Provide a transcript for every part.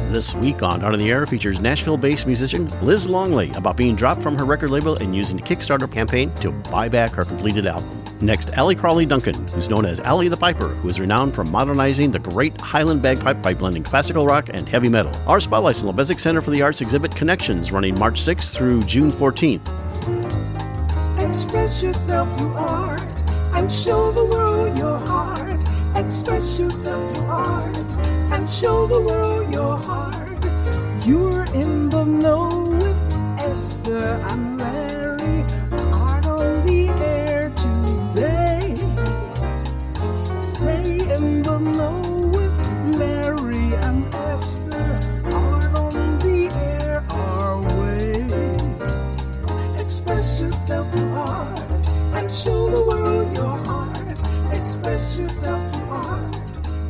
This week on Art on the Air features Nashville-based musician Liz Longley about being dropped from her record label and using the Kickstarter campaign to buy back her completed album. Next, Allie Crawley Duncan, who's known as Allie the Piper, who is renowned for modernizing the great Highland bagpipe by blending classical rock and heavy metal. Our spotlights in the Lubeznik Center for the Arts exhibit Connections, running March 6th through June 14th. Express yourself through art and show the world your heart. Express yourself through art and show the world your heart. You're in the know with Esther and Larry. Art on the air today. Stay in the know with Larry and Esther. Art on the air our way. Express yourself through art and show the world your heart. Express yourself through art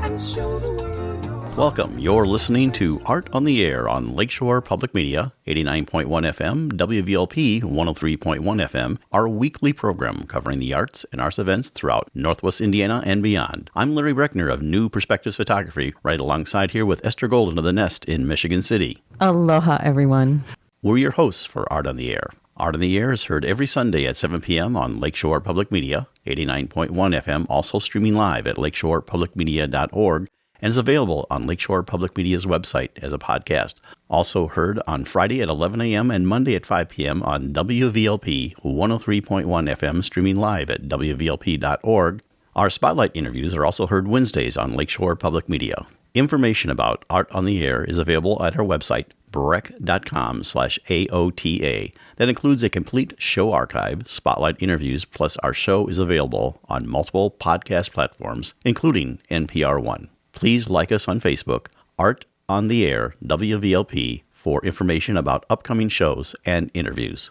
and show the world your heart. Welcome. You're listening to Art on the Air on Lakeshore Public Media, 89.1 FM, WVLP 103.1 FM, our weekly program covering the arts and arts events throughout Northwest Indiana and beyond. I'm Larry Breckner of New Perspectives Photography, right alongside here with Esther Golden of The Nest in Michigan City. Aloha, everyone. We're your hosts for Art on the Air. Art on the Air is heard every Sunday at 7 p.m. on Lakeshore Public Media, 89.1 FM, also streaming live at lakeshorepublicmedia.org, and is available on Lakeshore Public Media's website as a podcast. Also heard on Friday at 11 a.m. and Monday at 5 p.m. on WVLP 103.1 FM, streaming live at wvlp.org. Our spotlight interviews are also heard Wednesdays on Lakeshore Public Media. Information about Art on the Air is available at our website, breck.com/AOTA. That includes a complete show archive, spotlight interviews, plus our show is available on multiple podcast platforms, including NPR One. Please like us on Facebook, Art on the Air, WVLP, for information about upcoming shows and interviews.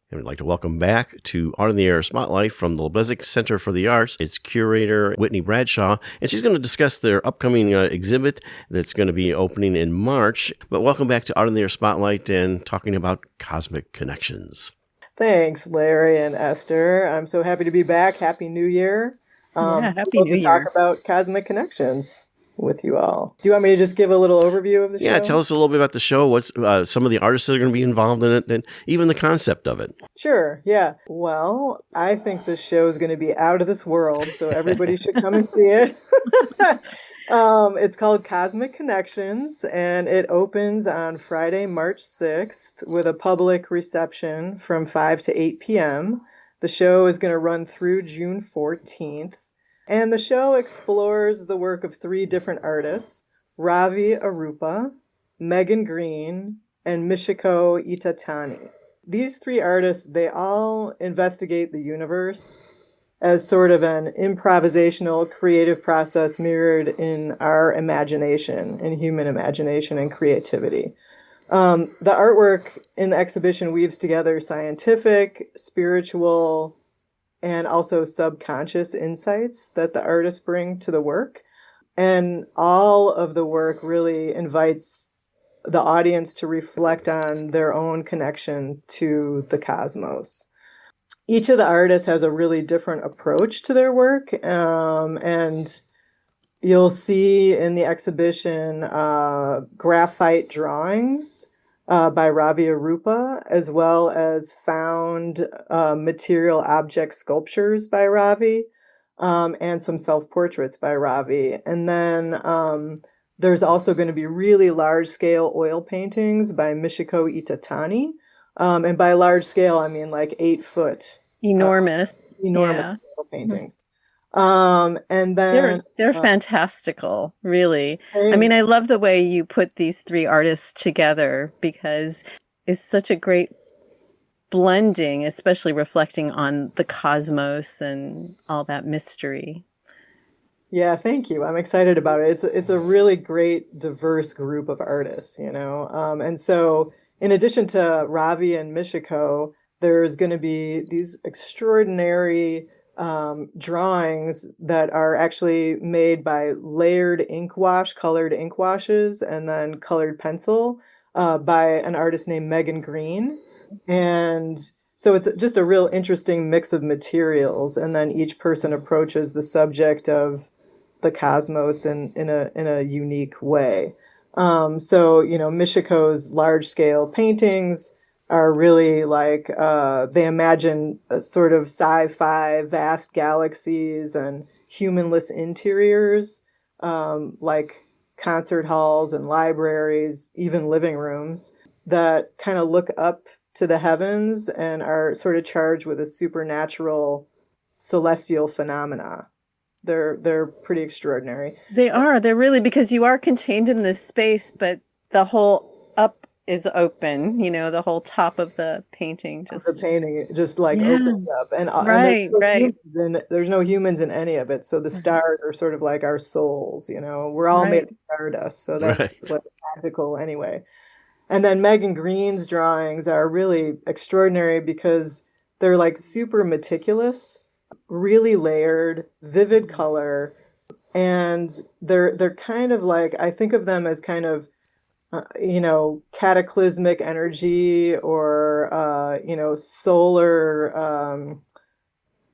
And we'd like to welcome back to Art on the Air Spotlight from the Lubeznik Center for the Arts. It's curator Whitney Bradshaw, and she's going to discuss their upcoming exhibit that's going to be opening in March. But welcome back to Art on the Air Spotlight and talking about Cosmic Connections. Thanks, Larry and Esther. I'm so happy to be back. Happy New Year. Happy New Year. Talk about Cosmic Connections with you all. Do you want me to just give a little overview of the show? Yeah, tell us a little bit about the show, what's some of the artists that are going to be involved in it, and even the concept of it. Sure, yeah. Well, I think this show is going to be out of this world, so everybody should come and see it. It's called Cosmic Connections, and it opens on Friday, March 6th, with a public reception from 5 to 8 p.m. The show is going to run through June 14th. And the show explores the work of three different artists, Ravi Arupa, Megan Green, and Michiko Itatani. These three artists, they all investigate the universe as sort of an improvisational creative process mirrored in our imagination, in human imagination and creativity. The artwork in the exhibition weaves together scientific, spiritual, and also subconscious insights that the artists bring to the work. And all of the work really invites the audience to reflect on their own connection to the cosmos. Each of the artists has a really different approach to their work, and you'll see in the exhibition graphite drawings by Ravi Arupa, as well as found material object sculptures by Ravi, and some self-portraits by Ravi. And then there's also going to be really large-scale oil paintings by Michiko Itatani. And by large scale, I mean like 8 foot. Enormous. Enormous oil paintings. And then they're fantastical, really. I mean, I love the way you put these three artists together because it's such a great blending, especially reflecting on the cosmos and all that mystery. Yeah, thank you. I'm excited about it. It's a really great, diverse group of artists, you know. And so in addition to Ravi and Michiko, there's going to be these extraordinary drawings that are actually made by layered ink wash, colored ink washes, and then colored pencil by an artist named Megan Green. And so it's just a real interesting mix of materials. And then each person approaches the subject of the cosmos in a unique way. So, Michiko's large scale paintings are really like they imagine a sort of sci-fi vast galaxies and humanless interiors, like concert halls and libraries, even living rooms that kind of look up to the heavens and are sort of charged with a supernatural celestial phenomena. They're pretty extraordinary. They are. They're really, because you are contained in this space, but the whole up is open, the whole top of the painting The just, painting just like yeah, opens up, and right, right, there's no humans in any of it. So the stars are sort of like our souls. We're all made right. of stardust. So that's Right. what's practical anyway. And then Megan Green's drawings are really extraordinary because they're like super meticulous, really layered, vivid color, and they're kind of like, I think of them as kind of cataclysmic energy, or solar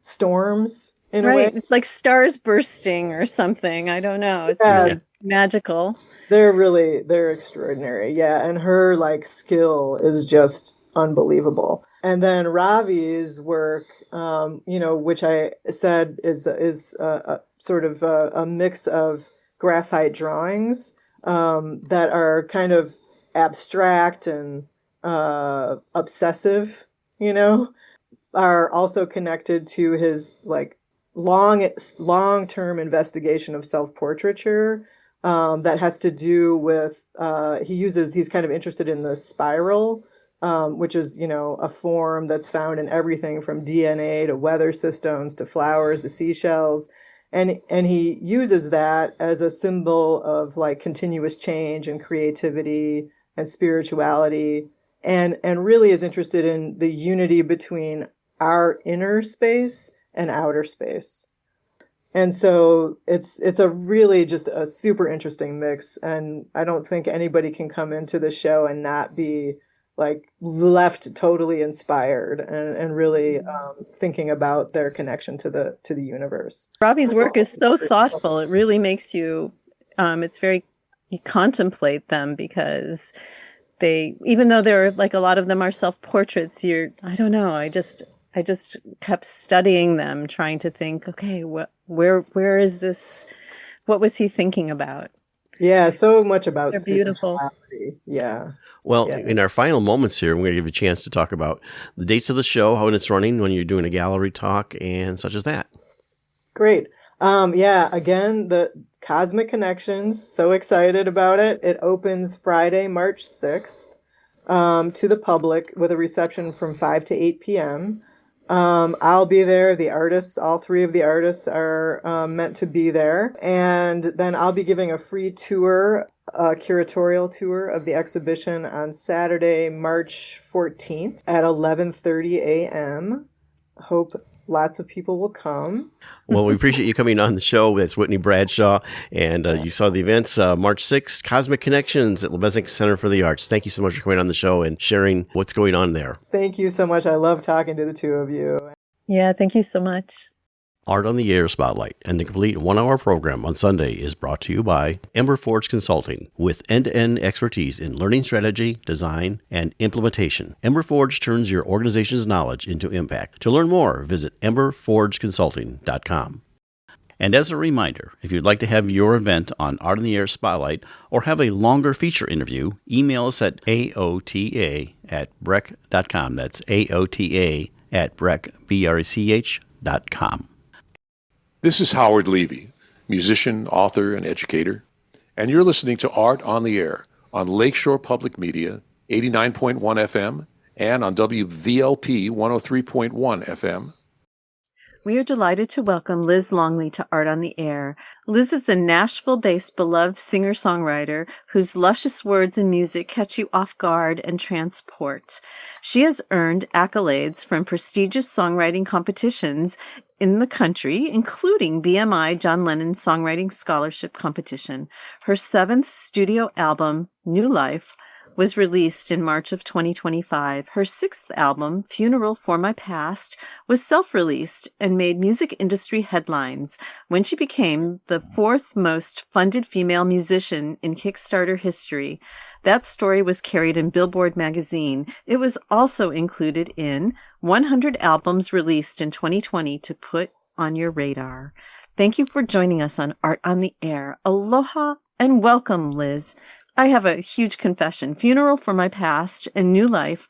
storms in a way. Right. It's like stars bursting or something. I don't know. It's Yeah, really magical. they're extraordinary. Yeah, and her like skill is just unbelievable. And then Ravi's work, which I said is a sort of a mix of graphite drawings that are kind of abstract and obsessive, are also connected to his like long-term investigation of self-portraiture, that has to do with he's kind of interested in the spiral, which is a form that's found in everything from DNA to weather systems to flowers to seashells, and he uses that as a symbol of like continuous change and creativity and spirituality, and really is interested in the unity between our inner space and outer space. And so it's a really just a super interesting mix, and I don't think anybody can come into the show and not be like left totally inspired and really thinking about their connection to the universe. Ravi's work is so thoughtful. It really makes you, it's very, you contemplate them because even though they're like, a lot of them are self-portraits, I don't know, I just kept studying them, trying to think, okay, where is this? What was he thinking about? Yeah, so much about They're beautiful. spirituality. Yeah. Well, Yeah. in our final moments here, we're going to give you a chance to talk about the dates of the show, how it's running, when you're doing a gallery talk, and such as that. Great. Yeah, again, the Cosmic Connections, so excited about it. It opens Friday, March 6th, to the public with a reception from 5 to 8 p.m. I'll be there. The artists, all three of the artists are meant to be there. And then I'll be giving a free tour, a curatorial tour of the exhibition on Saturday, March 14th at 11:30 a.m. Hope lots of people will come. Well, we appreciate you coming on the show. That's Whitney Bradshaw, and you saw the events March 6th, Cosmic Connections at Lubeznik Center for the Arts. Thank you so much for coming on the show and sharing what's going on there. Thank you so much. I love talking to the two of you. Yeah, thank you so much. Art on the Air Spotlight and the complete 1-hour program on Sunday is brought to you by Ember Forge Consulting. With end-to-end expertise in learning strategy, design, and implementation, Ember Forge turns your organization's knowledge into impact. To learn more, visit emberforgeconsulting.com. And as a reminder, if you'd like to have your event on Art on the Air Spotlight or have a longer feature interview, email us at aota@brech.com. That's aota@brech.com. This is Howard Levy, musician, author, and educator, and you're listening to Art on the Air on Lakeshore Public Media, 89.1 FM, and on WVLP 103.1 FM. We are delighted to welcome Liz Longley to Art on the Air. Liz is a Nashville-based beloved singer-songwriter whose luscious words and music catch you off guard and transport. She has earned accolades from prestigious songwriting competitions in the country, including BMI John Lennon Songwriting Scholarship Competition. Her 7th studio album, New Life, was released in March of 2025. Her sixth album, Funeral for My Past, was self-released and made music industry headlines when she became the fourth most funded female musician in Kickstarter history. That story was carried in Billboard magazine. It was also included in 100 albums released in 2020 to put on your radar. Thank you for joining us on Art on the Air. Aloha and welcome, Liz. I have a huge confession. Funeral for My Past and New Life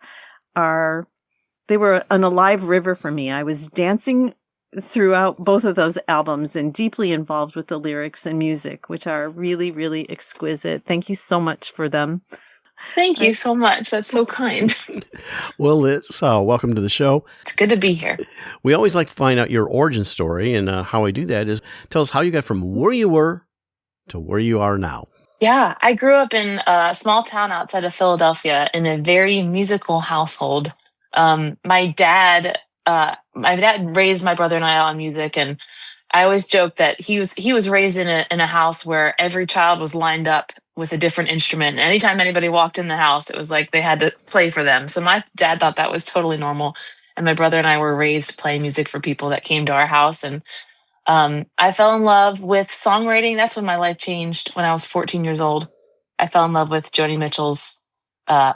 they were an alive river for me. I was dancing throughout both of those albums and deeply involved with the lyrics and music, which are really, really exquisite. Thank you so much for them. Thank you so much. That's so kind. Well, Liz, welcome to the show. It's good to be here. We always like to find out your origin story, and how we do that is tell us how you got from where you were to where you are now. Yeah, I grew up in a small town outside of Philadelphia in a very musical household. My dad raised my brother and I on music, and I always joke that he was raised in a house where every child was lined up with a different instrument. And anytime anybody walked in the house, it was like they had to play for them. So my dad thought that was totally normal, and my brother and I were raised playing music for people that came to our house. And I fell in love with songwriting. That's when my life changed. When I was 14 years old, I fell in love with Joni Mitchell's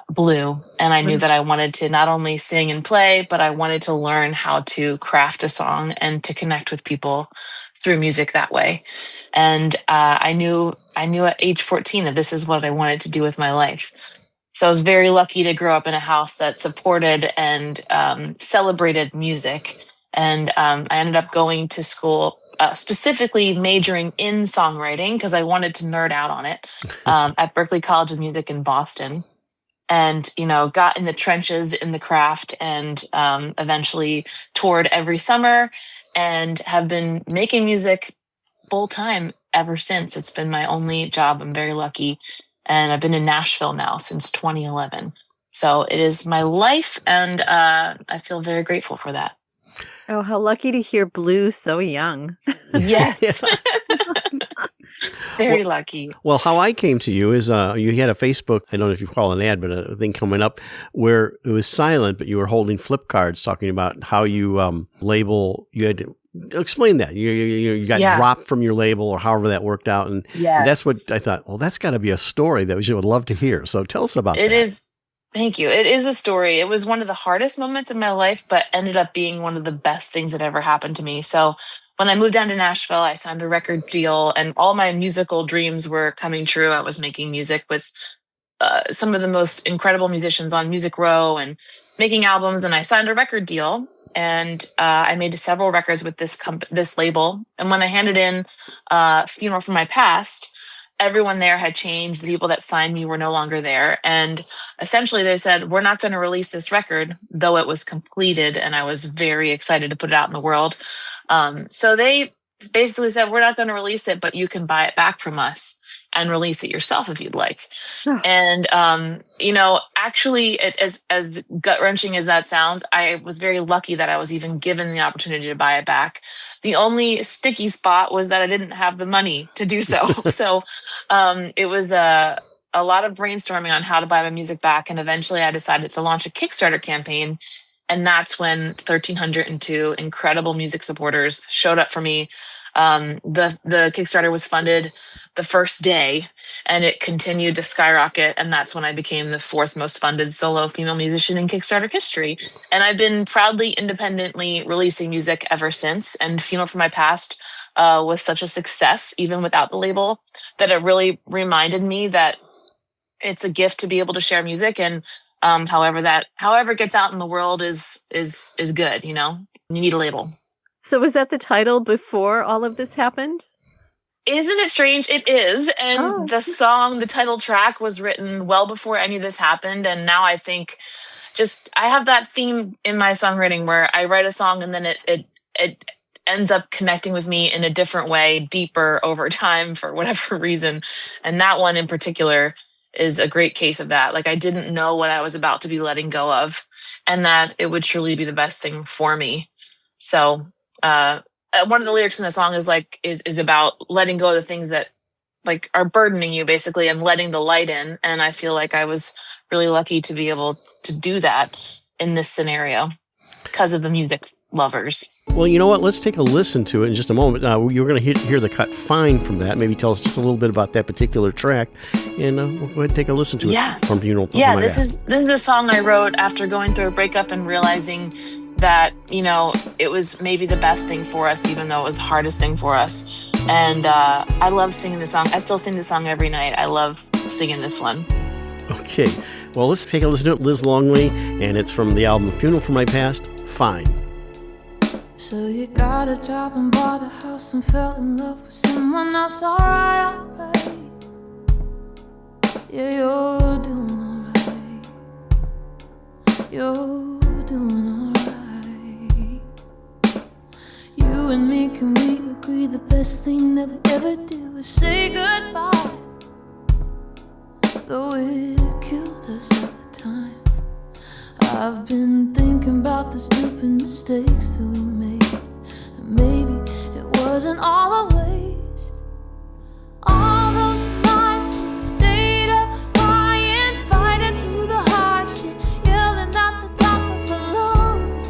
Blue. And I knew that I wanted to not only sing and play, but I wanted to learn how to craft a song and to connect with people through music that way. And I knew at age 14 that this is what I wanted to do with my life. So I was very lucky to grow up in a house that supported and celebrated music. And I ended up going to school, specifically majoring in songwriting because I wanted to nerd out on it at Berklee College of Music in Boston. And, got in the trenches in the craft and eventually toured every summer and have been making music full time ever since. It's been my only job. I'm very lucky. And I've been in Nashville now since 2011. So it is my life, and I feel very grateful for that. Oh, how lucky to hear Blue so young. Yes. Very lucky. Well, how I came to you is you had a Facebook, I don't know if you call it an ad, but a thing coming up where it was silent, but you were holding flip cards talking about how you label, you had to explain that. You got dropped from your label or however that worked out. And that's what I thought, well, that's got to be a story that we would love to hear. So tell us about that. It is. Thank you. It is a story. It was one of the hardest moments in my life, but ended up being one of the best things that ever happened to me. So when I moved down to Nashville, I signed a record deal and all my musical dreams were coming true. I was making music with some of the most incredible musicians on Music Row and making albums. And I signed a record deal and I made several records with this label. And when I handed in Funeral for My Past, everyone there had changed. The people that signed me were no longer there. And essentially they said, we're not going to release this record, though it was completed. And I was very excited to put it out in the world. So they basically said, we're not going to release it, but you can buy it back from us and release it yourself if you'd like. And, actually, as gut-wrenching as that sounds, I was very lucky that I was even given the opportunity to buy it back. The only sticky spot was that I didn't have the money to do so. So it was a lot of brainstorming on how to buy my music back. And eventually I decided to launch a Kickstarter campaign. And that's when 1,302 incredible music supporters showed up for me. The Kickstarter was funded the first day and it continued to skyrocket. And that's when I became the fourth most funded solo female musician in Kickstarter history. And I've been proudly independently releasing music ever since. And Funeral for My Past was such a success, even without the label, that it really reminded me that it's a gift to be able to share music. And however it gets out in the world is good. You need a label. So was that the title before all of this happened? Isn't it strange? It is. And the song, the title track was written well before any of this happened. And now I think I have that theme in my songwriting where I write a song and then it ends up connecting with me in a different way, deeper over time for whatever reason. And that one in particular is a great case of that. Like I didn't know what I was about to be letting go of and that it would truly be the best thing for me. So, one of the lyrics in the song is about letting go of the things that like are burdening you basically and letting the light in. And I feel like I was really lucky to be able to do that in this scenario because of the music lovers. Well, you know what? Let's take a listen to it in just a moment. You're going to hear the cut "Fine" from that. Maybe tell us just a little bit about that particular track, and we'll go ahead and take a listen to it from Funeral. Yeah, this is a song I wrote after going through a breakup and realizing that, you know, it was maybe the best thing for us, even though it was the hardest thing for us. And I love singing this song. I still sing this song every night. I love singing this one. Okay, well, let's take a listen to it. Liz Longley, and it's from the album "Funeral for My Past." Fine. So you got a job and bought a house and fell in love with someone else. Alright, alright. Yeah, you're doing alright. You're doing alright. You and me, can we agree the best thing that we ever did was say goodbye? Though it killed us at the time. I've been thinking about the stupid mistakes that we made, and maybe it wasn't all a waste. All those nights we stayed up crying, fighting through the hardship, yelling at the top of our lungs.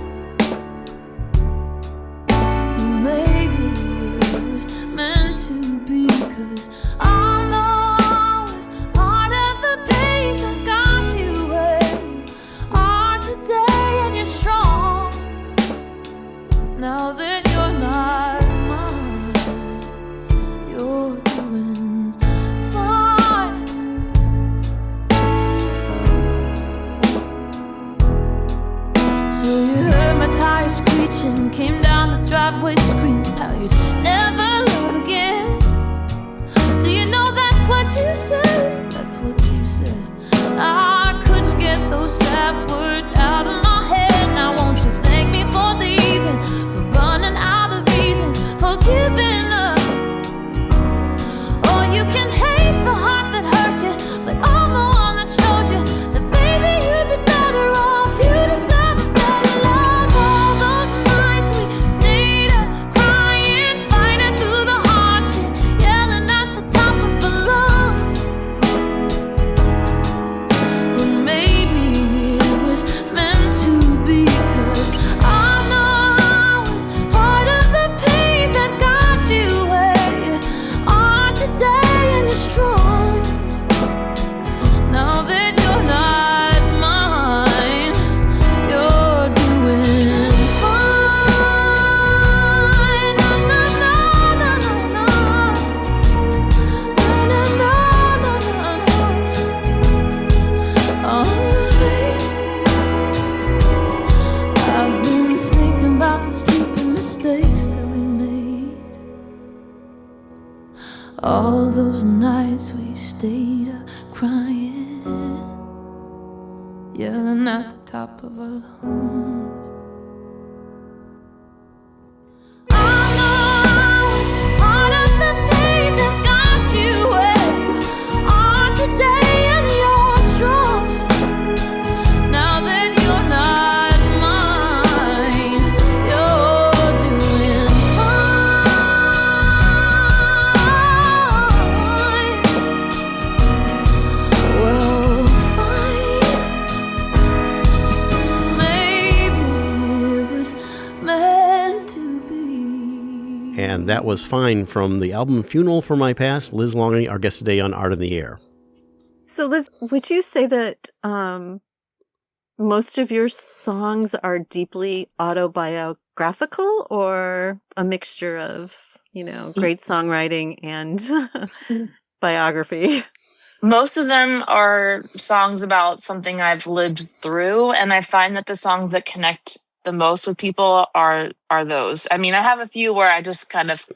Maybe it was meant to be, 'cause I know it's part of the pain that got you where you are today, and you're strong now that you're not mine. You're doing fine. So you heard my tires screeching, came down the driveway screaming how you'd never love again. Do you know that's what you said? That's what you said. I couldn't get those sad words out of my head. Now won't you thank me for leaving, for running out of reasons, for giving up? Or you can hate the heart that hurt you, but I'm the one that showed you that baby you'd be better off. You deserve a better love. All those nights we stayed up crying, fighting through the hardship, yelling at the top of our lungs. But maybe it was meant to be, 'cause I know it's part of the pain that got you where you are today, and you're strong now that you're not mine. You're doing fine. No, no, no, no, no, no. No, no, no, no, no, no. Alright. I've been thinking about the stupid mistakes that we made. All those nights we stayed up crying, yelling at the top of our lungs. I know it's part of the pain that got you where you are today, and you're strong now that you're not mine. You're doing fine. Well, fine. Maybe it was meant to be. And that was "Fine" from the album "Funeral for My Past." Liz Longley, our guest today on Art in the Air. So, Liz, would you say that most of your songs are deeply autobiographical, or a mixture of, you know, great songwriting and biography? Most of them are songs about something I've lived through, and I find that the songs that connect the most with people are those. I mean, I have a few where I just kind of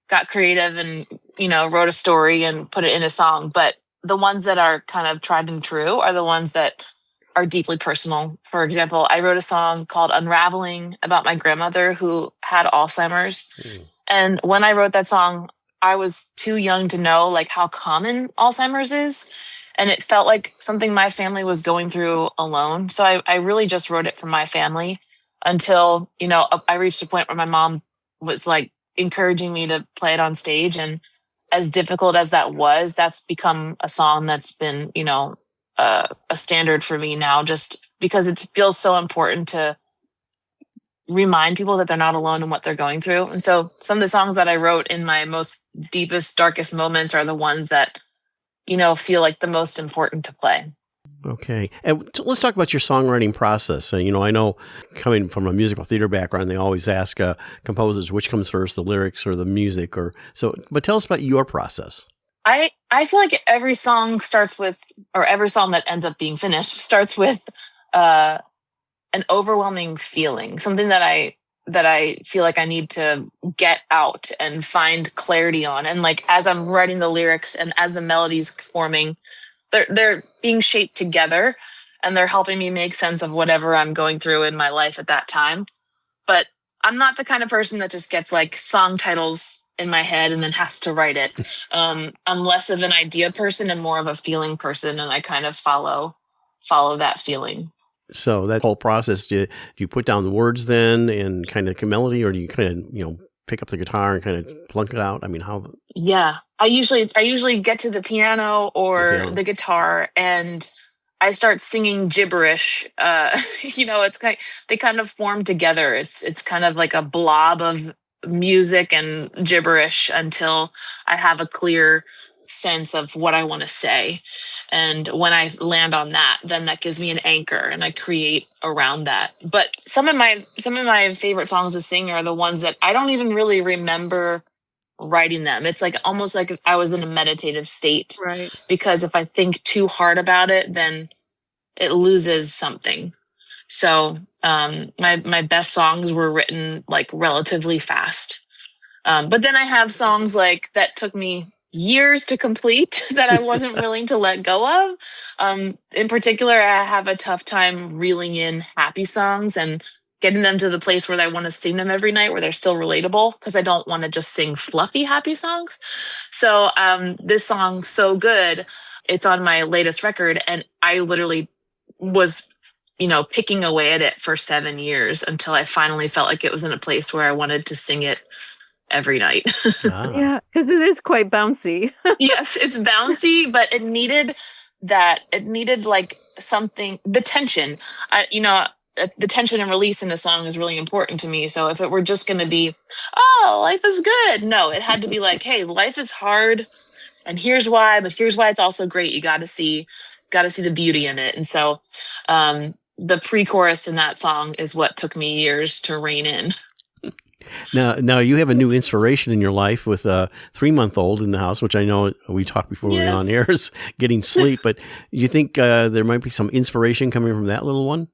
got creative and, you know, wrote a story and put it in a song, but the ones that are kind of tried and true are the ones that are deeply personal. For example, I wrote a song called "Unraveling" about my grandmother who had Alzheimer's. And when I wrote that song, I was too young to know like how common Alzheimer's is. And it felt like something my family was going through alone. So I really just wrote it for my family until, you know, I reached a point where my mom was like encouraging me to play it on stage. And as difficult as that was, that's become a song that's been, a standard for me now, just because it feels so important to remind people that they're not alone in what they're going through. And so some of the songs that I wrote in my most deepest, darkest moments are the ones that, feel like the most important to play. Okay. And let's talk about your songwriting process. I know coming from a musical theater background, they always ask composers which comes first, the lyrics or the music, but tell us about your process. I feel like every song every song that ends up being finished starts with an overwhelming feeling, something that I feel like I need to get out and find clarity on. And like, as I'm writing the lyrics and as the melody's forming, they're being shaped together, and they're helping me make sense of whatever I'm going through in my life at that time. But I'm not the kind of person that just gets like song titles in my head and then has to write it. I'm less of an idea person and more of a feeling person, and I kind of follow that feeling. So that whole process, do you put down the words then and kind of melody, or do you kind of, pick up the guitar and kind of plunk it out? I mean, how? Yeah, I usually get to the piano or the guitar and I start singing gibberish. They kind of form together. It's kind of like a blob of music and gibberish until I have a clear sense of what I want to say. And when I land on that, then that gives me an anchor and I create around that. But some of my favorite songs to sing are the ones that I don't even really remember writing them. It's like almost like I was in a meditative state. Right. Because if I think too hard about it, then it loses something. So my best songs were written like relatively fast. But then I have songs like that took me years to complete that I wasn't willing to let go of. In particular, I have a tough time reeling in happy songs and getting them to the place where I want to sing them every night, where they're still relatable, because I don't want to just sing fluffy, happy songs. So this song, So Good, it's on my latest record, and I literally was, picking away at it for 7 years until I finally felt like it was in a place where I wanted to sing it every night. Yeah, because it is quite bouncy. Yes, it's bouncy, but it needed like something, the tension. The tension and release in a song is really important to me. So if it were just going to be, oh, life is good. No, it had to be like, hey, life is hard and here's why, but here's why it's also great. You got to see the beauty in it. And so the pre-chorus in that song is what took me years to rein in. Now you have a new inspiration in your life with a 3-month-old in the house, which I know we talked before we were on air, is getting sleep. But you think there might be some inspiration coming from that little one?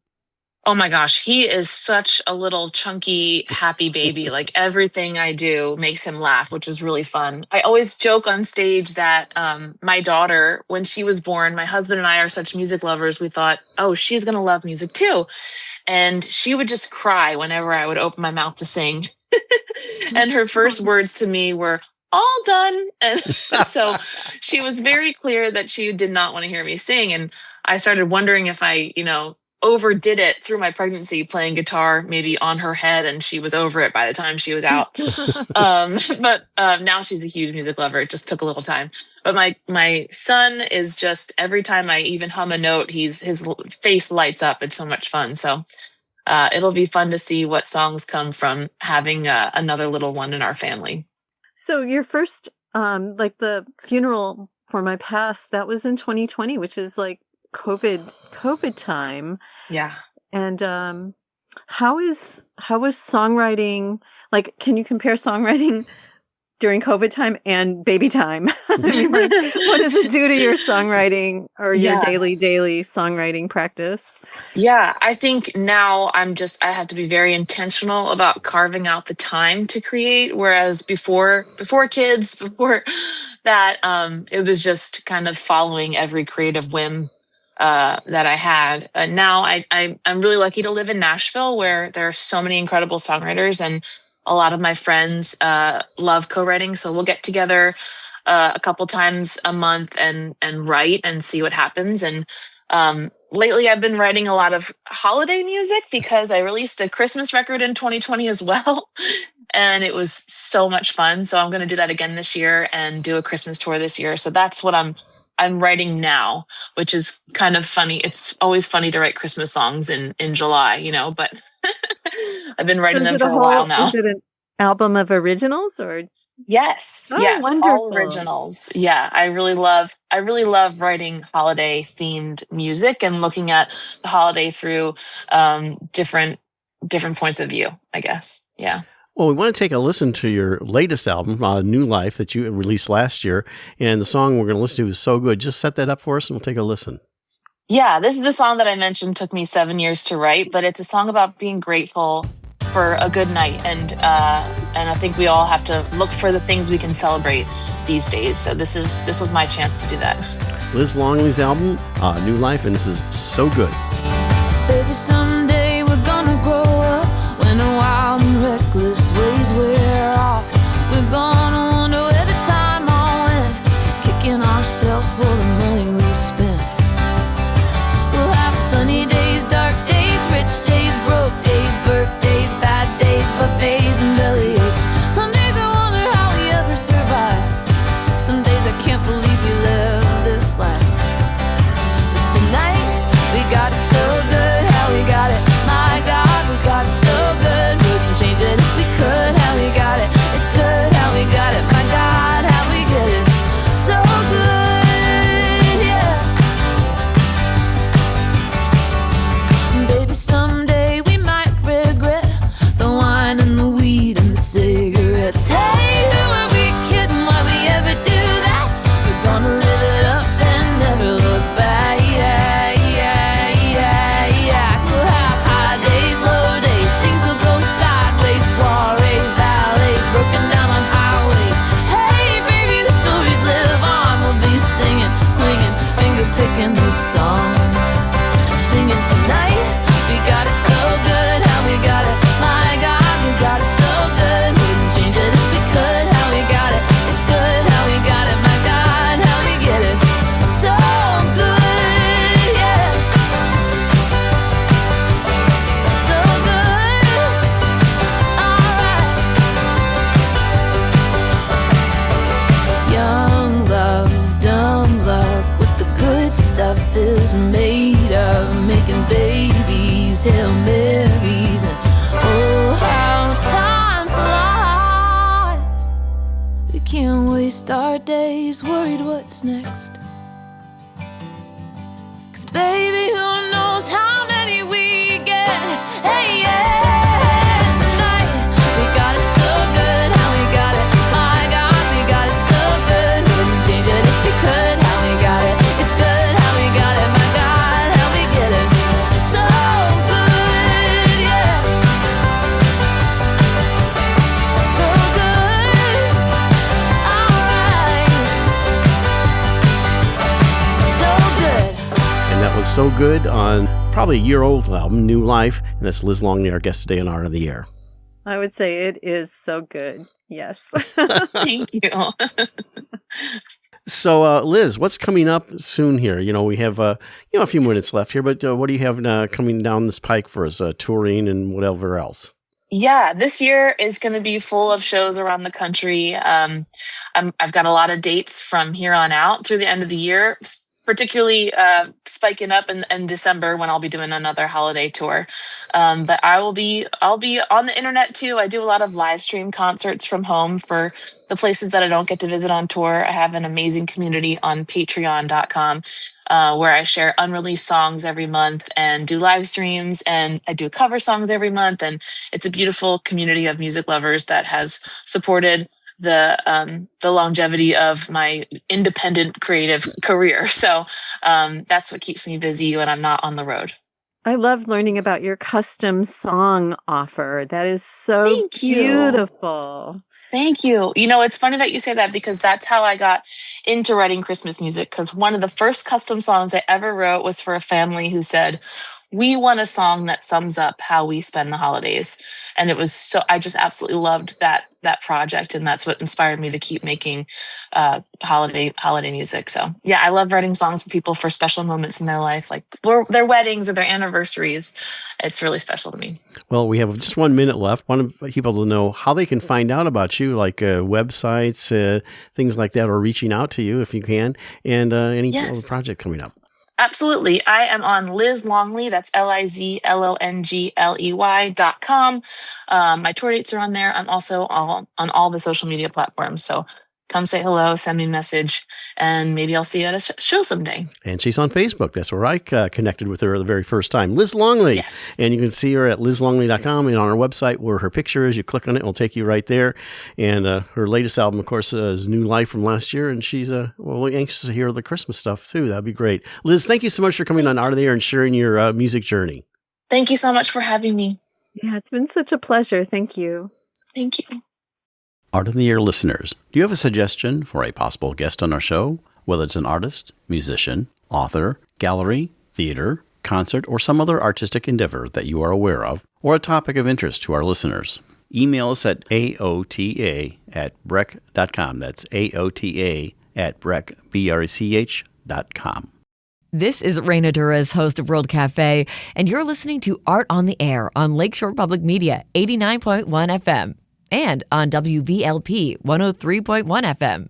Oh my gosh, he is such a little chunky, happy baby. Like everything I do makes him laugh, which is really fun. I always joke on stage that my daughter, when she was born, my husband and I are such music lovers. We thought, oh, she's going to love music too. And she would just cry whenever I would open my mouth to sing. And her first words to me were, all done. And so she was very clear that she did not want to hear me sing. And I started wondering if I, overdid it through my pregnancy, playing guitar maybe on her head, and she was over it by the time she was out. But now she's a huge music lover. It just took a little time. But my son is just, every time I even hum a note, his face lights up. It's so much fun. So it'll be fun to see what songs come from having another little one in our family. So your first, like the funeral for my past, that was in 2020, which is like COVID time. Yeah. And how is songwriting, like, can you compare songwriting during COVID time and baby time? I mean, like, what does it do to your songwriting or your daily songwriting practice? Yeah, I think now I have to be very intentional about carving out the time to create. Whereas before kids, before that, it was just kind of following every creative whim that I had. Now I'm really lucky to live in Nashville, where there are so many incredible songwriters, and a lot of my friends love co-writing. So we'll get together a couple times a month and write and see what happens. And lately I've been writing a lot of holiday music because I released a Christmas record in 2020 as well. and it was so much fun. So I'm going to do that again this year and do a Christmas tour this year. So that's what I'm writing now, which is kind of funny. It's always funny to write Christmas songs in July, but I've been writing them for a while now. Is it an album of originals or? Yes, Oh, yes, all wonderful. originals. Yeah, I really love writing holiday themed music and looking at the holiday through different points of view, I guess. Yeah. Well, we want to take a listen to your latest album, New Life, that you released last year. And the song we're going to listen to is so good. Just set that up for us and we'll take a listen. Yeah, this is the song that I mentioned took me 7 years to write, but it's a song about being grateful for a good night. And I think we all have to look for the things we can celebrate these days. So this was my chance to do that. Liz Longley's album, New Life, and this is so good. Baby, someday we're gonna grow up when the wild and reckless ways wear off. We're gonna wonder where the time all went, kicking ourselves for the money we spent. We'll have sunny days, dark days, rich days, broke days, birthdays, bad days, buffets and belly aches. Some days I wonder how we ever survive. Some days I can't believe we live this life. But tonight we got it so good, how we got it. My God, we got it so good. Wouldn't change it if we could. How we got it, it's good. How we got it, my God, how we get it so good, yeah. Baby, someday we might regret the wine and the weed and the cigarettes. Hey, who are we kidding? Why we ever do that? We're gonna live it up and never look back. Yeah, yeah, yeah, yeah. We'll have high days, low days. Things will go sideways. Soirees, ballets, broken down on highways. Hey, baby, the stories live on. We'll be singing, swinging, finger picking this song. Singing tonight. We got it so good, how we got it. My God, we got it so good. Wouldn't change it if we could. How we got it, it's good. How we got it, my God, how we get it so good, yeah. So good, alright. Young love, dumb luck, what the good stuff is made of. Making babies, Hail Marys, and oh, how time flies. We can't waste our days worried what's next. 'Cause baby, who knows how many we get. Hey, yeah, tonight we got it so good, how we got it. My God, we got it so good. Wouldn't change it if we could. How we got it, it's good. How we got it, my God, how we get it so good, yeah. So good, alright. So good. And that was so good on probably a year-old album, New Life. And that's Liz Longley, our guest today on Art of the Air. I would say it is so good. Yes. Thank you. So, Liz, what's coming up soon here? We have a few minutes left here, but what do you have coming down this pike for us, touring and whatever else? Yeah, this year is going to be full of shows around the country. I've got a lot of dates from here on out through the end of the year, particularly spiking up in December when I'll be doing another holiday tour. But I'll be on the internet too. I do a lot of live stream concerts from home for the places that I don't get to visit on tour. I have an amazing community on patreon.com where I share unreleased songs every month and do live streams, and I do cover songs every month. And it's a beautiful community of music lovers that has supported the longevity of my independent creative career. So that's what keeps me busy when I'm not on the road. I love learning about your custom song offer. That is so Thank you. beautiful. Thank you. It's funny that you say that because that's how I got into writing Christmas music. Because one of the first custom songs I ever wrote was for a family who said, we want a song that sums up how we spend the holidays. And it was I just absolutely loved that project, and that's what inspired me to keep making holiday music. So yeah, I love writing songs for people for special moments in their life, like their weddings or their anniversaries. It's really special to me. Well, we have just 1 minute left. Want people to know how they can find out about you, like websites, things like that, or reaching out to you if you can, and any other project coming up. Absolutely. I am on Liz Longley. That's LizLongley.com. My tour dates are on there. I'm also on all the social media platforms. So come say hello, send me a message, and maybe I'll see you at a show someday. And she's on Facebook. That's where I connected with her the very first time. Liz Longley. Yes. And you can see her at LizLongley.com, and on her website where her picture is. You click on it, it'll take you right there. And her latest album, of course, is New Life from last year. And she's anxious to hear the Christmas stuff, too. That'd be great. Liz, thank you so much for coming on Art of the Air and sharing your music journey. Thank you so much for having me. Yeah, it's been such a pleasure. Thank you. Thank you. Art of the Air listeners, do you have a suggestion for a possible guest on our show? Whether it's an artist, musician, author, gallery, theater, concert, or some other artistic endeavor that you are aware of, or a topic of interest to our listeners. Email us at aota@brech.com. That's aota@brech.com. This is Raina Duras, host of World Cafe, and you're listening to Art on the Air on Lakeshore Public Media, 89.1 FM. And on WVLP 103.1 FM.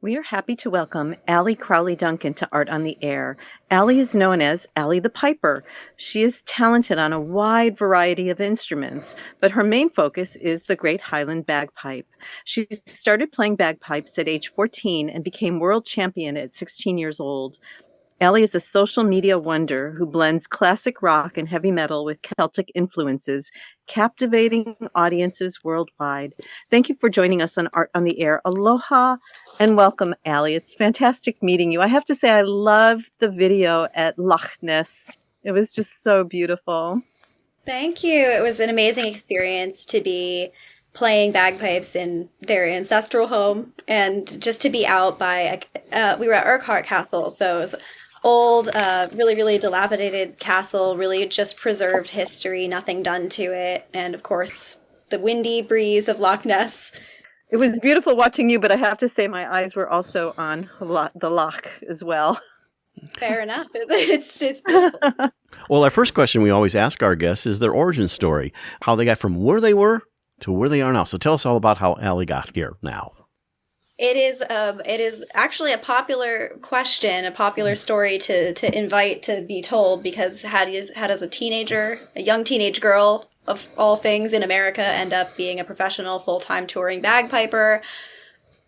We are happy to welcome Allie Crowley Duncan to Art on the Air. Allie is known as Allie the Piper. She is talented on a wide variety of instruments, but her main focus is the Great Highland Bagpipe. She started playing bagpipes at age 14 and became world champion at 16 years old. Allie is a social media wonder who blends classic rock and heavy metal with Celtic influences, captivating audiences worldwide. Thank you for joining us on Art on the Air. Aloha and welcome, Allie. It's fantastic meeting you. I have to say, I love the video at Loch Ness. It was just so beautiful. Thank you. It was an amazing experience to be playing bagpipes in their ancestral home and just to be out by, we were at Urquhart Castle, so it was old, really, really dilapidated castle, really just preserved history, nothing done to it. And of course, the windy breeze of Loch Ness. It was beautiful watching you, but I have to say my eyes were also on the loch as well. Fair enough. It's beautiful. Well, our first question we always ask our guests is their origin story, how they got from where they were to where they are now. So tell us all about how Allie got here now. It is actually a popular question, a popular story to invite to be told, because how does a teenager, a young teenage girl of all things in America, end up being a professional full-time touring bagpiper?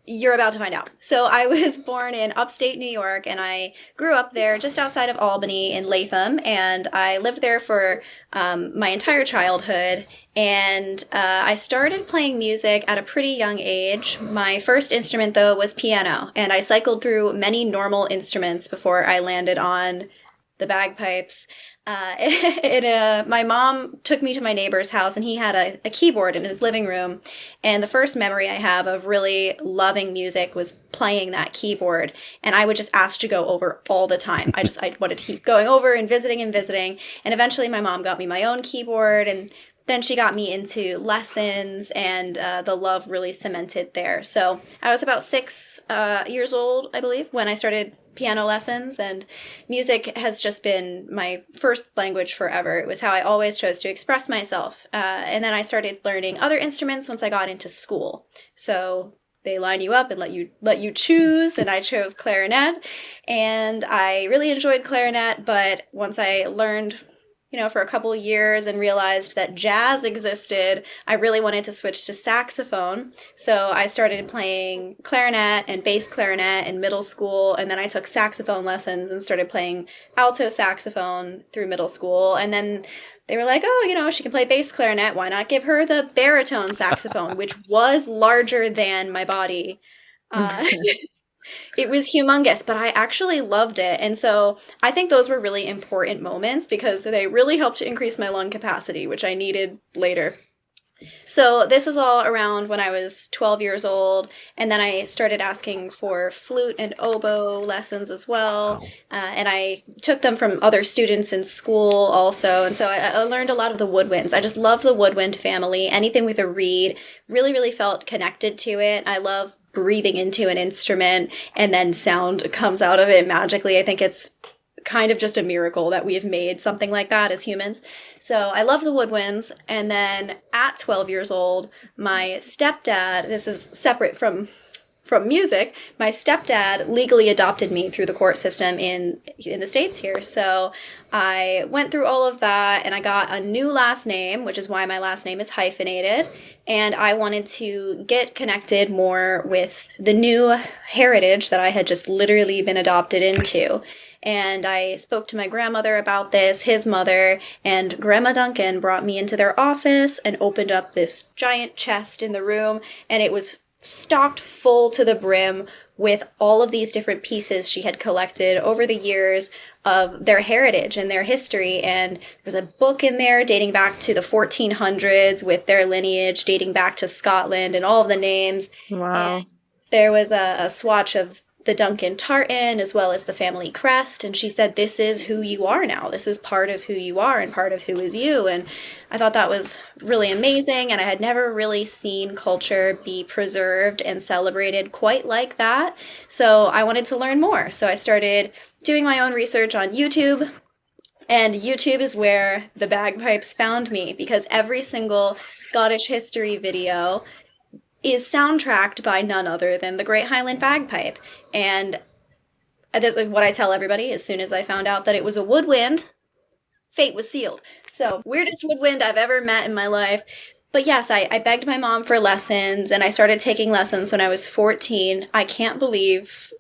You're about to find out. So I was born in upstate New York, and I grew up there just outside of Albany in Latham, and I lived there for my entire childhood. And I started playing music at a pretty young age. My first instrument, though, was piano, and I cycled through many normal instruments before I landed on the bagpipes. My mom took me to my neighbor's house, and he had a keyboard in his living room. And the first memory I have of really loving music was playing that keyboard. And I would just ask to go over all the time. I wanted to keep going over and visiting. And eventually my mom got me my own keyboard, and then she got me into lessons, and the love really cemented there. So I was about 6 years old, I believe, when I started piano lessons, and music has just been my first language forever. It was how I always chose to express myself. And then I started learning other instruments once I got into school. So they line you up and let you choose, and I chose clarinet, and I really enjoyed clarinet. But once I learned, for a couple of years and realized that jazz existed, I really wanted to switch to saxophone. So I started playing clarinet and bass clarinet in middle school, and then I took saxophone lessons and started playing alto saxophone through middle school. And then they were like, oh, she can play bass clarinet. Why not give her the baritone saxophone, which was larger than my body. It was humongous, but I actually loved it. And so I think those were really important moments because they really helped to increase my lung capacity, which I needed later. So this is all around when I was 12 years old, and then I started asking for flute and oboe lessons as well, and I took them from other students in school also, and so I learned a lot of the woodwinds. I just love the woodwind family. Anything with a reed, really, really felt connected to it. I love breathing into an instrument, and then sound comes out of it magically. I think it's kind of just a miracle that we have made something like that as humans. So I love the woodwinds. And then at 12 years old, my stepdad, this is separate from music, my stepdad legally adopted me through the court system in the States here. So I went through all of that, and I got a new last name, which is why my last name is hyphenated. And I wanted to get connected more with the new heritage that I had just literally been adopted into. And I spoke to my grandmother about this, his mother, and Grandma Duncan brought me into their office and opened up this giant chest in the room, and it was stocked full to the brim with all of these different pieces she had collected over the years of their heritage and their history. And there's a book in there dating back to the 1400s with their lineage dating back to Scotland and all of the names. Wow. And there was a swatch of the Duncan tartan as well as the family crest, and she said, this is who you are now. This is part of who you are and part of who is you. And I thought that was really amazing, and I had never really seen culture be preserved and celebrated quite like that. So I wanted to learn more. So I started doing my own research on YouTube. And YouTube is where the bagpipes found me, because every single Scottish history video is soundtracked by none other than the Great Highland Bagpipe. And this is what I tell everybody. As soon as I found out that it was a woodwind, fate was sealed. So, weirdest woodwind I've ever met in my life. But yes, I begged my mom for lessons, and I started taking lessons when I was 14. I can't believe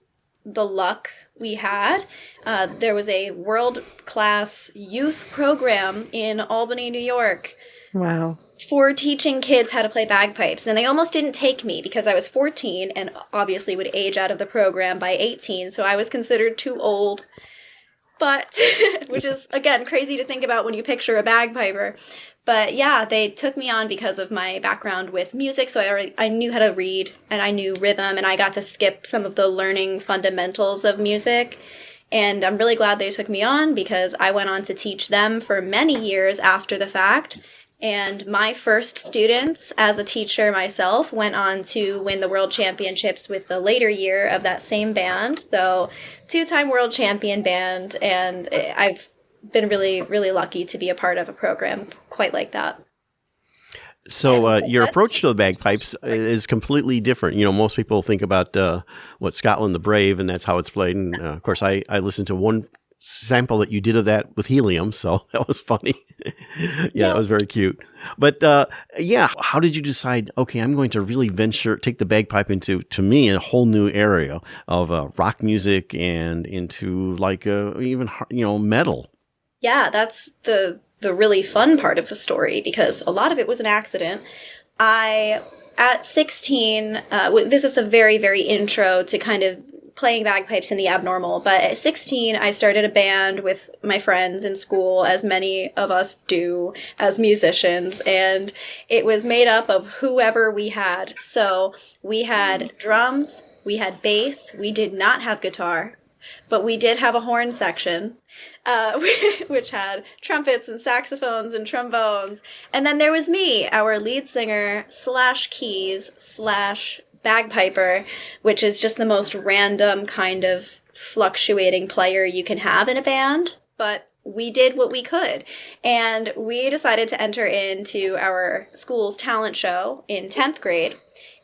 the luck we had. There was a world-class youth program in Albany, New York. Wow. For teaching kids how to play bagpipes. And they almost didn't take me because I was 14 and obviously would age out of the program by 18. So I was considered too old. But, which is, again, crazy to think about when you picture a bagpiper. But yeah, they took me on because of my background with music. So I knew how to read, and I knew rhythm, and I got to skip some of the learning fundamentals of music. And I'm really glad they took me on, because I went on to teach them for many years after the fact. And my first students as a teacher myself went on to win the world championships with the later year of that same band. So 2-time world champion band. And I've been really, really lucky to be a part of a program quite like that. So your approach to the bagpipes is completely different. You know, most people think about Scotland the Brave, and that's how it's played. And of course, I listened to one sample that you did of that with helium, so that was funny. Yeah, that was very cute. But how did you decide, okay, I'm going to really take the bagpipe into, to me, a whole new area of rock music and into like even, metal? Yeah, that's the really fun part of the story, because a lot of it was an accident. At 16, this is the very, very intro to kind of playing bagpipes in the abnormal, but at 16, I started a band with my friends in school, as many of us do as musicians, and it was made up of whoever we had. So we had drums, we had bass, we did not have guitar, but we did have a horn section, which had trumpets and saxophones and trombones. And then there was me, our lead singer / keys / bagpiper, which is just the most random kind of fluctuating player you can have in a band. But we did what we could. And we decided to enter into our school's talent show in 10th grade.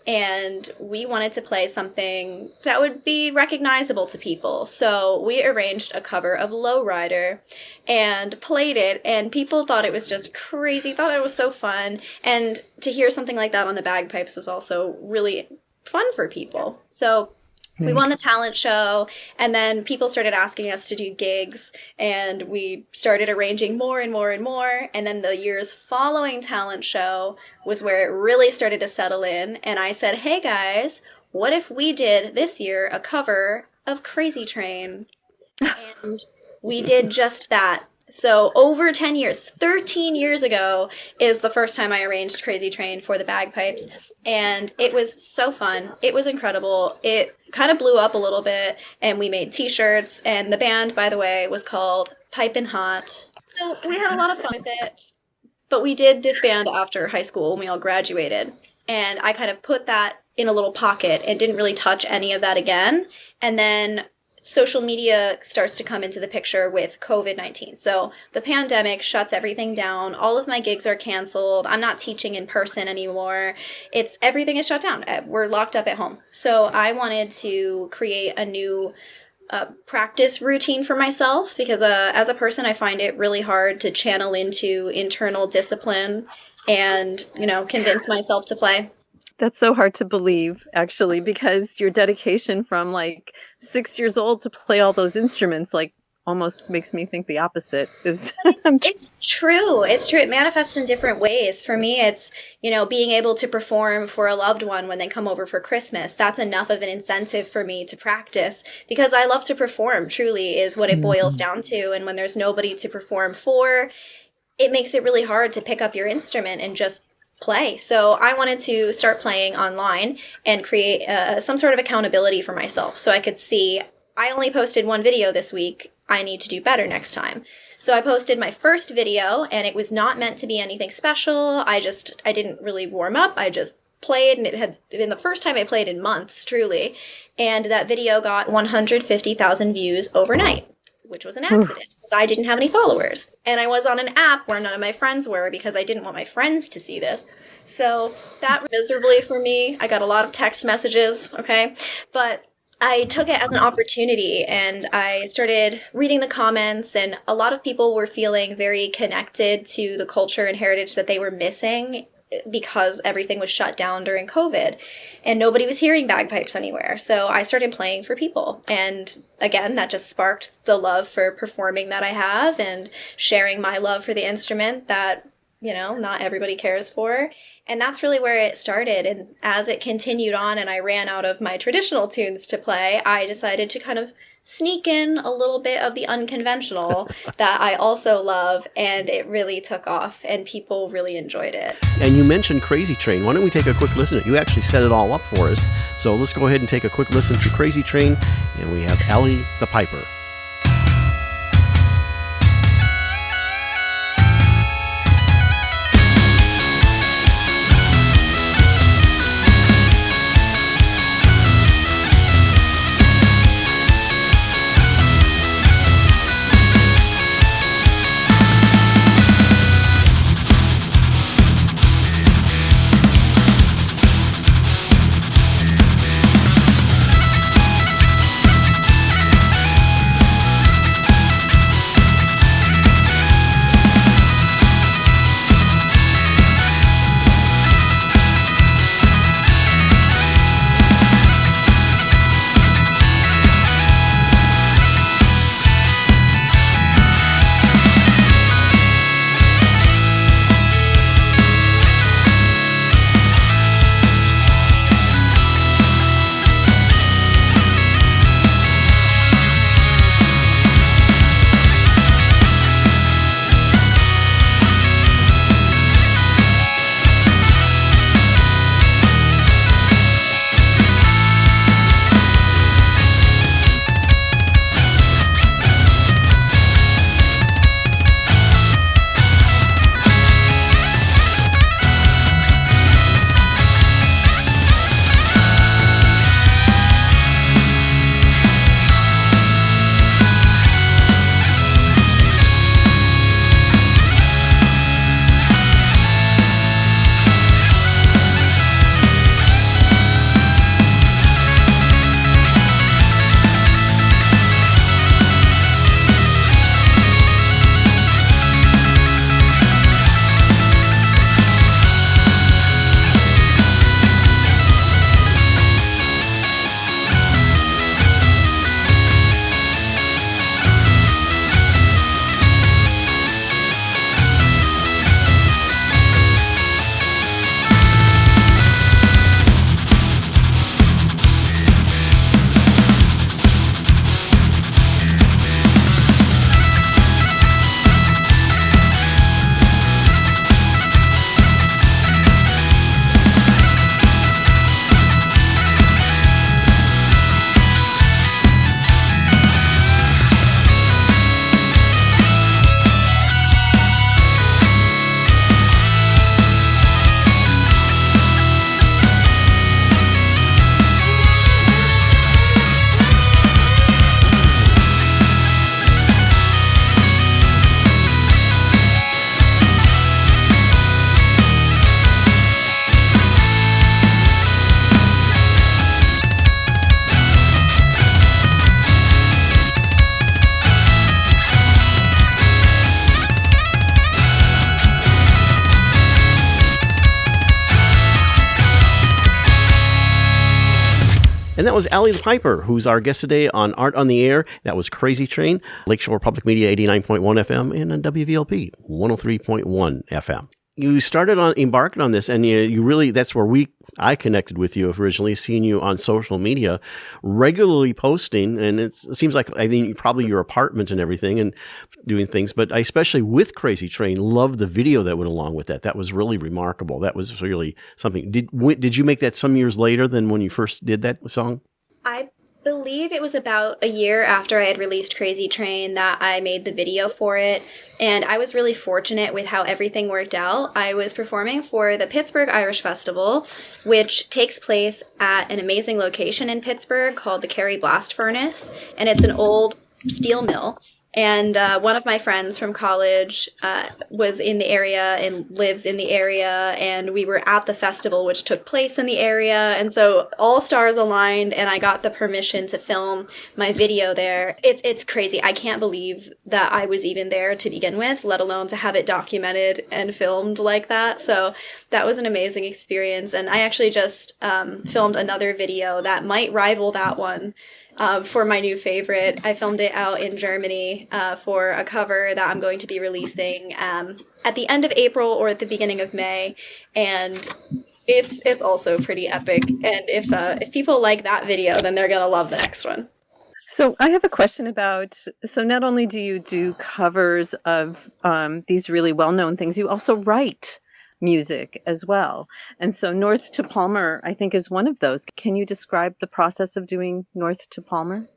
And we wanted to play something that would be recognizable to people. So we arranged a cover of Lowrider and played it. And people thought it was just crazy, thought it was so fun. And to hear something like that on the bagpipes was also really fun for people. So we won the talent show, and then people started asking us to do gigs, and we started arranging more and more and more. And then the years following talent show was where it really started to settle in. And I said, hey guys, what if we did this year a cover of Crazy Train? And we did just that. So over 10 years, 13 years ago is the first time I arranged Crazy Train for the bagpipes. And it was so fun. It was incredible. It kind of blew up a little bit, and we made t-shirts. And the band, by the way, was called Pipin' Hot. So we had a lot of fun with it. But we did disband after high school when we all graduated. And I kind of put that in a little pocket and didn't really touch any of that again. And then social media starts to come into the picture with COVID-19. So the pandemic shuts everything down. All of my gigs are canceled. I'm not teaching in person anymore. Everything is shut down. We're locked up at home. So I wanted to create a new practice routine for myself because as a person, I find it really hard to channel into internal discipline and, convince myself to play. That's so hard to believe, actually, because your dedication from like 6 years old to play all those instruments, like, almost makes me think the opposite is. It's true. It's true. It manifests in different ways. For me, it's, being able to perform for a loved one when they come over for Christmas. That's enough of an incentive for me to practice because I love to perform, truly, is what it boils down to. And when there's nobody to perform for, it makes it really hard to pick up your instrument and just play. So I wanted to start playing online and create some sort of accountability for myself so I could see, I only posted one video this week. I need to do better next time. So I posted my first video and it was not meant to be anything special. I didn't really warm up. I just played, and it had been the first time I played in months, truly. And that video got 150,000 views overnight, which was an accident because I didn't have any followers. And I was on an app where none of my friends were because I didn't want my friends to see this. So that miserably for me. I got a lot of text messages, okay? But I took it as an opportunity and I started reading the comments, and a lot of people were feeling very connected to the culture and heritage that they were missing because everything was shut down during COVID and nobody was hearing bagpipes anywhere. So I started playing for people. And again, that just sparked the love for performing that I have and sharing my love for the instrument that, not everybody cares for. And that's really where it started. And as it continued on and I ran out of my traditional tunes to play, I decided to kind of sneak in a little bit of the unconventional that I also love. And it really took off and people really enjoyed it. And you mentioned Crazy Train. Why don't we take a quick listen? You actually set it all up for us. So let's go ahead and take a quick listen to Crazy Train. And we have Allie the Piper. And that was Allie the Piper, who's our guest today on Art on the Air. That was Crazy Train, Lakeshore Public Media 89.1 FM, and on WVLP 103.1 FM. You started on embarking on this, and you really, that's where I connected with you originally, seeing you on social media, regularly posting, and it seems like, I think, probably your apartment and everything, and doing things, but I especially with Crazy Train, loved the video that went along with that. That was really remarkable. That was really something. Did you make that some years later than when you first did that song? I believe it was about a year after I had released Crazy Train that I made the video for it. And I was really fortunate with how everything worked out. I was performing for the Pittsburgh Irish Festival, which takes place at an amazing location in Pittsburgh called the Kerry Blast Furnace. And it's an old steel mill. And one of my friends from college was in the area and lives in the area, and we were at the festival, which took place in the area. And so all stars aligned, and I got the permission to film my video there. It's crazy. I can't believe that I was even there to begin with, let alone to have it documented and filmed like that. So that was an amazing experience. And I actually just filmed another video that might rival that one. For my new favorite. I filmed it out in Germany for a cover that I'm going to be releasing at the end of April or at the beginning of May, and it's also pretty epic. And if people like that video, then they're gonna love the next one. So I have a question about, so not only do you do covers of these really well-known things, you also write music as well. And so North to Palmer, I think, is one of those. Can you describe the process of doing North to Palmer?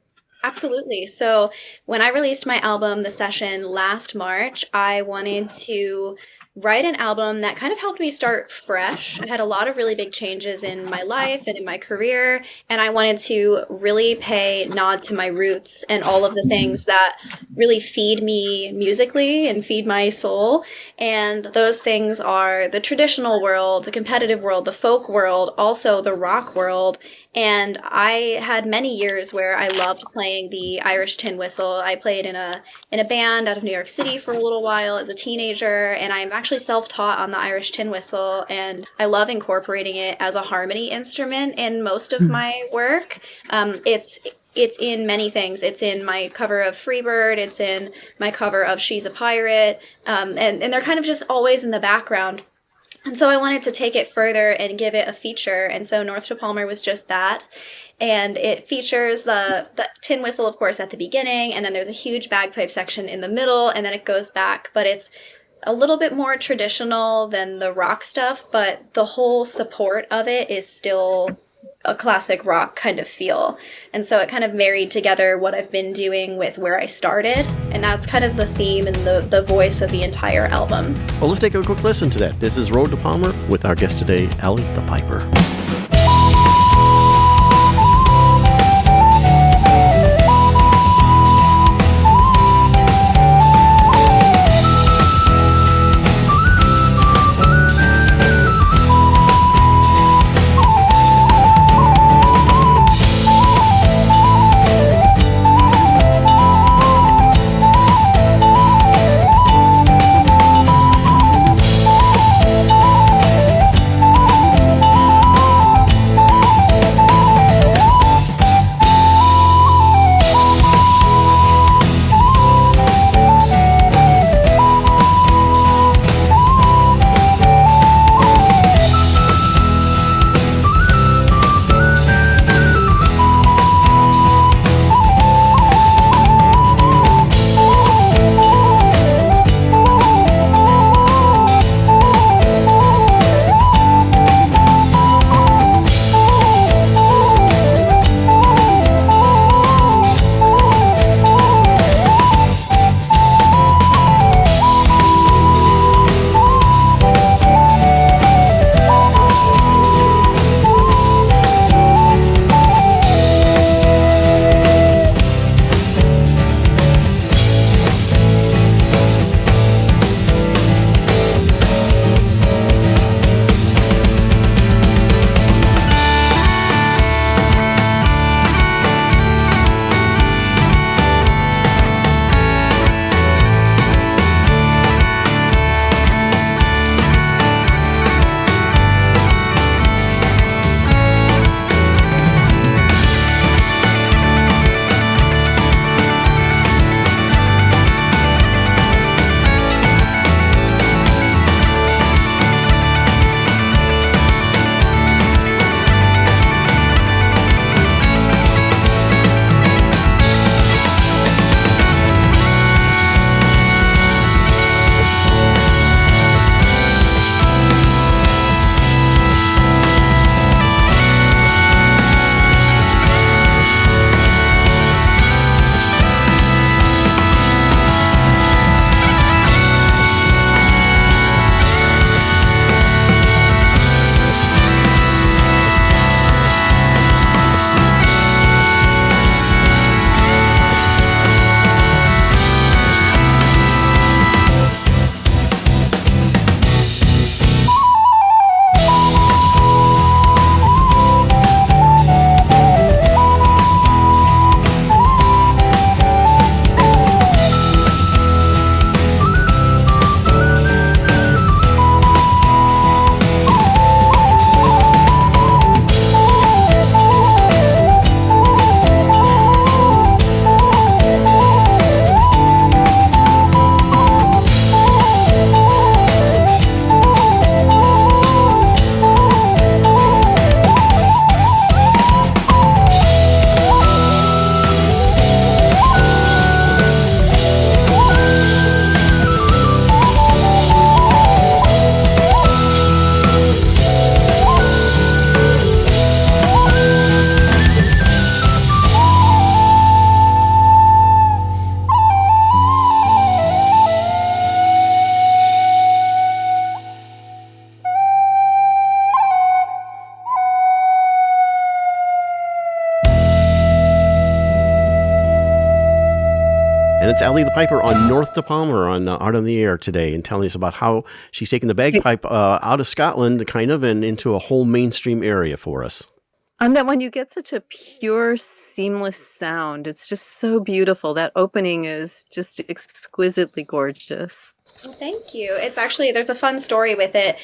Absolutely. So when I released my album, The Session, last March, I wanted to write an album that kind of helped me start fresh. I had a lot of really big changes in my life and in my career, and I wanted to really pay nod to my roots and all of the things that really feed me musically and feed my soul. And those things are the traditional world, the competitive world, the folk world, also the rock world. And I had many years where I loved playing the Irish tin whistle. I played in a band out of New York City for a little while as a teenager, and I'm actually self-taught on the Irish tin whistle, and I love incorporating it as a harmony instrument in most of my work. It's in many things. It's in my cover of Freebird. It's in my cover of She's a Pirate. And they're kind of just always in the background. And so I wanted to take it further and give it a feature. And so North to Palmer was just that. And it features the tin whistle, of course, at the beginning. And then there's a huge bagpipe section in the middle. And then it goes back. But it's a little bit more traditional than the rock stuff. But the whole support of it is still a classic rock kind of feel. And so it kind of married together what I've been doing with where I started. And that's kind of the theme and the voice of the entire album. Well, let's take a quick listen to that. This is Road to Palmer with our guest today, Allie the Piper. And it's Allie the Piper on North to Palmer on Art on the Air today, and telling us about how she's taken the bagpipe out of Scotland, kind of, and into a whole mainstream area for us. On that one, you get such a pure, seamless sound. It's just so beautiful. That opening is just exquisitely gorgeous. Well, thank you. It's actually, there's a fun story with it,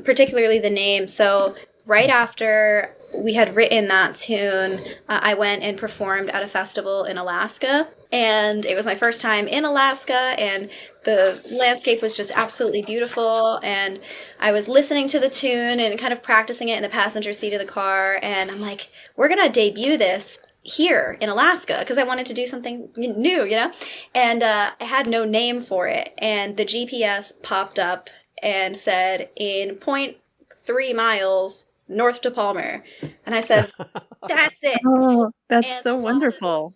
particularly the name. So right after we had written that tune, I went and performed at a festival in Alaska. And it was my first time in Alaska, and the landscape was just absolutely beautiful. And I was listening to the tune and kind of practicing it in the passenger seat of the car. And I'm like, we're going to debut this here in Alaska, because I wanted to do something new, you know? And I had no name for it. And the GPS popped up and said, in 0.3 miles north to Palmer. And I said, that's it. Oh, that's and so wonderful.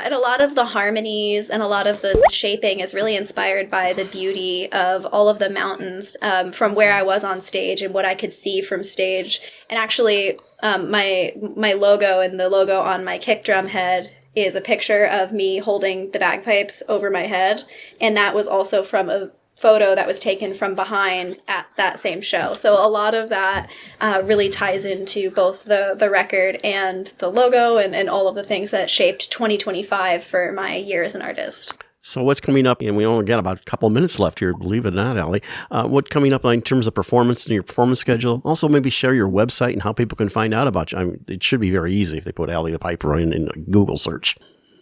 And a lot of the harmonies and a lot of the shaping is really inspired by the beauty of all of the mountains from where I was on stage and what I could see from stage. And actually, my logo and the logo on my kick drum head is a picture of me holding the bagpipes over my head. And that was also from a photo that was taken from behind at that same show. So a lot of that really ties into both the record and the logo and all of the things that shaped 2025 for my year as an artist. So what's coming up? And we only got about a couple of minutes left here, believe it or not, Allie. What's coming up in terms of performance and your performance schedule? Also, maybe share your website and how people can find out about you. I mean, it should be very easy if they put Allie the Piper in a Google search.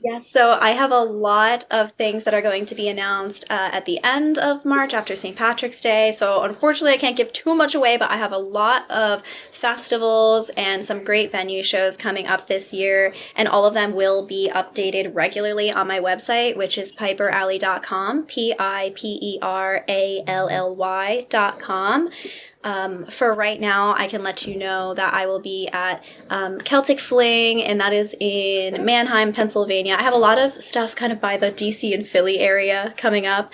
Yes, so I have a lot of things that are going to be announced at the end of March after St. Patrick's Day. So unfortunately, I can't give too much away, but I have a lot of festivals and some great venue shows coming up this year. And all of them will be updated regularly on my website, which is piperally.com, piperally.com. For right now, I can let you know that I will be at Celtic Fling, and that is in Mannheim, Pennsylvania. I have a lot of stuff kind of by the DC and Philly area coming up.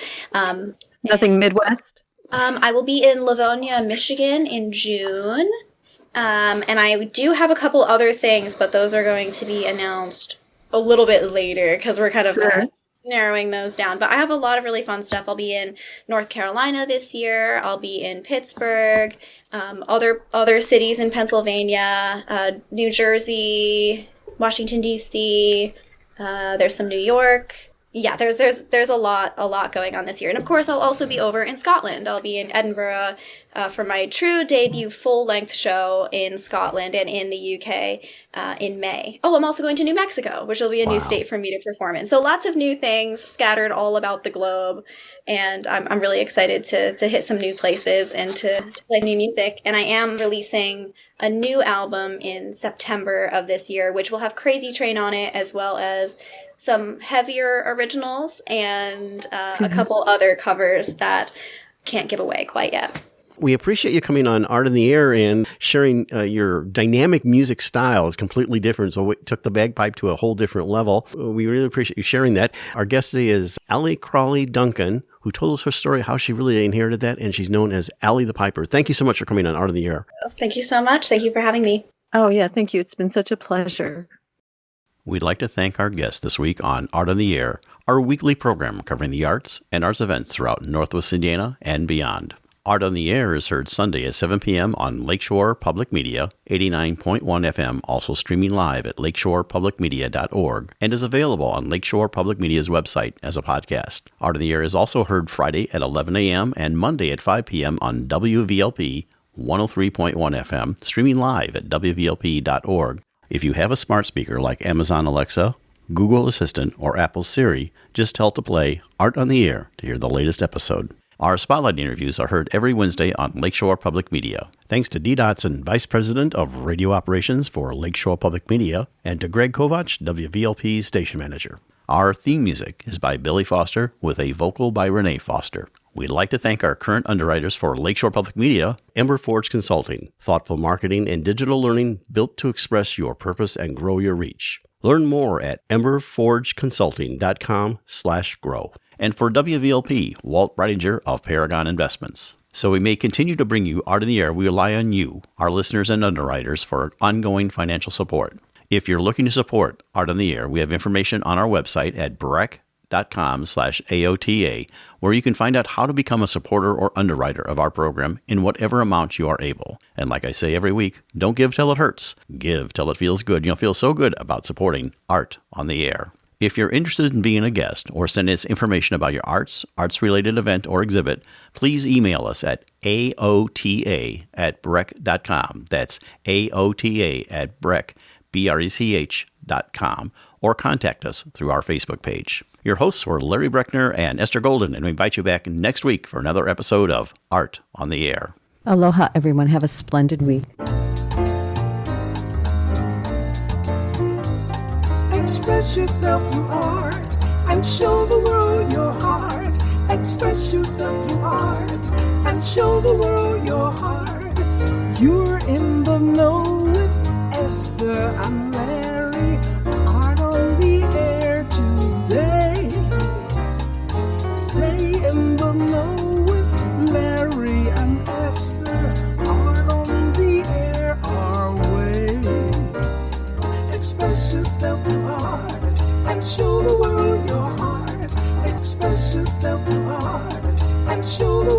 Nothing Midwest? I will be in Livonia, Michigan in June. And I do have a couple other things, but those are going to be announced a little bit later because we're kind of narrowing those down. But I have a lot of really fun stuff. I'll be in North Carolina this year. I'll be in Pittsburgh, other cities in Pennsylvania, New Jersey, Washington, D.C. There's some New York. Yeah, there's a lot going on this year. And of course, I'll also be over in Scotland. I'll be in Edinburgh for my true debut full-length show in Scotland and in the UK in May. Oh, I'm also going to New Mexico, which will be a new state for me to perform in. So lots of new things scattered all about the globe. And I'm really excited to hit some new places and to play new music. And I am releasing a new album in September of this year, which will have Crazy Train on it, as well as some heavier originals and a couple other covers that can't give away quite yet. We appreciate you coming on Art in the Air and sharing your dynamic music style is completely different. So we took the bagpipe to a whole different level. We really appreciate you sharing that. Our guest today is Allie Crawley Duncan, who told us her story, how she really inherited that, and she's known as Allie the Piper. Thank you so much for coming on Art in the Air. Thank you so much. Thank you for having me. Oh, yeah. Thank you. It's been such a pleasure. We'd like to thank our guest this week on Art on the Air, our weekly program covering the arts and arts events throughout Northwest Indiana and beyond. Art on the Air is heard Sunday at 7 p.m. on Lakeshore Public Media, 89.1 FM, also streaming live at lakeshorepublicmedia.org, and is available on Lakeshore Public Media's website as a podcast. Art on the Air is also heard Friday at 11 a.m. and Monday at 5 p.m. on WVLP 103.1 FM, streaming live at wvlp.org. If you have a smart speaker like Amazon Alexa, Google Assistant, or Apple Siri, just tell it to play Art on the Air to hear the latest episode. Our Spotlight interviews are heard every Wednesday on Lakeshore Public Media. Thanks to Dee Dotson, Vice President of Radio Operations for Lakeshore Public Media, and to Greg Kovach, WVLP's Station Manager. Our theme music is by Billy Foster with a vocal by Renee Foster. We'd like to thank our current underwriters for Lakeshore Public Media, Ember Forge Consulting, thoughtful marketing and digital learning built to express your purpose and grow your reach. Learn more at emberforgeconsulting.com/grow. And for WVLP, Walt Breidinger of Paragon Investments. So we may continue to bring you Art in the Air, we rely on you, our listeners and underwriters, for ongoing financial support. If you're looking to support Art in the Air, we have information on our website at breck.org. breck.com/AOTA, where you can find out how to become a supporter or underwriter of our program in whatever amount you are able. And like I say every week, don't give till it hurts. Give till it feels good. You'll feel so good about supporting Art on the Air. If you're interested in being a guest or send us information about your arts-related event or exhibit, please email us at aota@breck.com. That's aota@breck.com, or contact us through our Facebook page. Your hosts were Larry Breckner and Esther Golden, and we invite you back next week for another episode of Art on the Air. Aloha, everyone. Have a splendid week. Express yourself through art and show the world your heart. Express yourself through art and show the world your heart. You're in the know with Esther and Larry. Art on the Air today. Stay in the know with Larry and Esther. Art on the Air our way. Express yourself through art and show the world your heart. Express yourself through art and show the